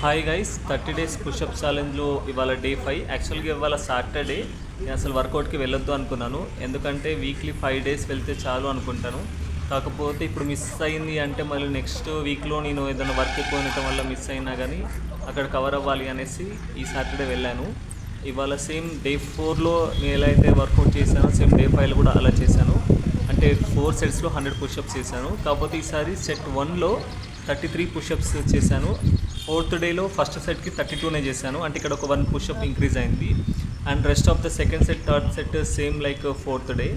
Hi guys, 30 days push up ఛాలెంజ్లో ఇవాళ day 5. యాక్చువల్గా ఇవాళ సాటర్డే. నేను అసలు వర్కౌట్కి వెళ్ళొద్దు అనుకున్నాను, ఎందుకంటే వీక్లీ 5 డేస్ వెళ్తే చాలు అనుకుంటాను. కాకపోతే ఇప్పుడు మిస్ అయింది అంటే మళ్ళీ నెక్స్ట్ వీక్లో నేను ఏదైనా వర్క్ ఎక్కువ ఉండటం వల్ల మిస్ అయినా కానీ అక్కడ కవర్ అవ్వాలి అనేసి ఈ సాటర్డే వెళ్ళాను. ఇవాళ సేమ్ డే 4లో నేను ఎలా అయితే వర్కౌట్ చేశానో సేమ్ డే 5లో కూడా అలా చేశాను. అంటే 4 సెట్స్లో 100 పుషప్స్ చేశాను. కాకపోతే ఈసారి సెట్ 1లో 33 పుషప్స్ చేశాను. ఫోర్త్ డేలో ఫస్ట్ సెట్కి 32నే చేశాను, అంటే ఇక్కడ ఒక 1 పుషప్ ఇంక్రీజ్ అయింది. And rest of the second set, third set same like fourth day.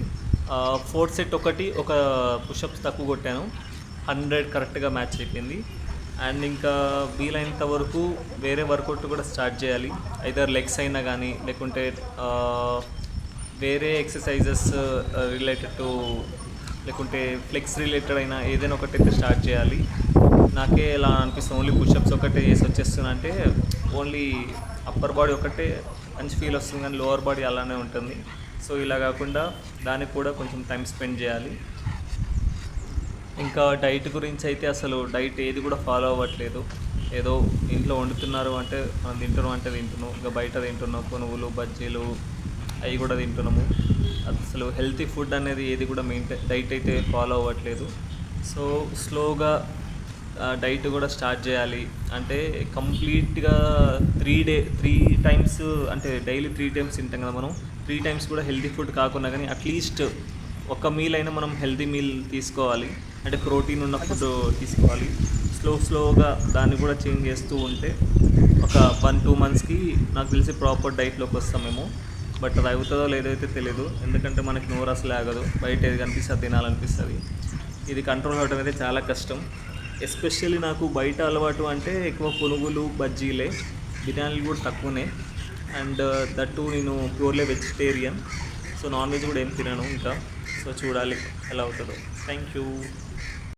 Fourth set ఒక పుషప్స్ తక్కువ కొట్టాను, 100 కరెక్ట్గా మ్యాచ్ అయిపోయింది. అండ్ ఇంకా వీలైనంత వరకు వేరే వర్కౌట్ కూడా స్టార్ట్ చేయాలి, ఐదర్ లెగ్స్ అయినా కానీ లేకుంటే వేరే ఎక్సర్సైజెస్ రిలేటెడ్ టు లేకుంటే ఫ్లెక్స్ రిలేటెడ్ అయినా ఏదైనా ఒకటైతే స్టార్ట్ చేయాలి. నాకే ఎలా అనిపిస్తుంది, ఓన్లీ పుషప్స్ ఒకటే వేసి వచ్చేస్తున్నా అంటే ఓన్లీ అప్పర్ బాడీ ఒకటే మంచి ఫీల్ వస్తుంది, కానీ లోవర్ బాడీ అలానే ఉంటుంది. సో ఇలా కాకుండా దానికి కూడా కొంచెం టైం స్పెండ్ చేయాలి. ఇంకా డైట్ గురించి అయితే అసలు డైట్ ఏది కూడా ఫాలో అవ్వట్లేదు. ఏదో ఇంట్లో వండుతున్నారు అంటే మనం తింటున్నాం అంటే తింటున్నాం, ఇంకా బయట తింటున్నాం పునుగులు బజ్జీలు అవి కూడా తింటున్నాము. అసలు హెల్తీ ఫుడ్ అనేది ఏది కూడా డైట్ అయితే ఫాలో అవ్వట్లేదు. సో స్లోగా డైట్ కూడా స్టార్ట్ చేయాలి. అంటే కంప్లీట్గా 3 టైమ్స్, అంటే డైలీ 3 టైమ్స్ తింటాం కదా మనం, 3 టైమ్స్ కూడా హెల్తీ ఫుడ్ కాకుండా కానీ అట్లీస్ట్ ఒక మీల్ అయినా మనం హెల్తీ మీల్ తీసుకోవాలి, అంటే ప్రోటీన్ ఉన్న ఫుడ్ తీసుకోవాలి. స్లోగా దాన్ని కూడా చేంజ్ చేస్తూ ఉంటే ఒక 1-2 మంత్స్కి నాకు తెలిసి ప్రాపర్ డైట్లోకి వస్తాం మేము. బట్ అది అవుతుందో లేదైతే తెలియదు, ఎందుకంటే మనకి నోరు అసలు ఆగదు, బయట ఏది కనిపిస్తుంది తినాలనిపిస్తుంది. ఇది కంట్రోల్ అవ్వడం అయితే చాలా కష్టం. ఎస్పెషల్లీ నాకు బయట అలవాటు అంటే ఎక్కువ పునుగులు బజ్జీలే, బిర్యానీలు కూడా తక్కువనే. అండ్ దట్టు నేను purely vegetarian, so non veg కూడా ఏం తినను ఇంకా. సో చూడాలి ఎలా అవుతుందో. Thank you.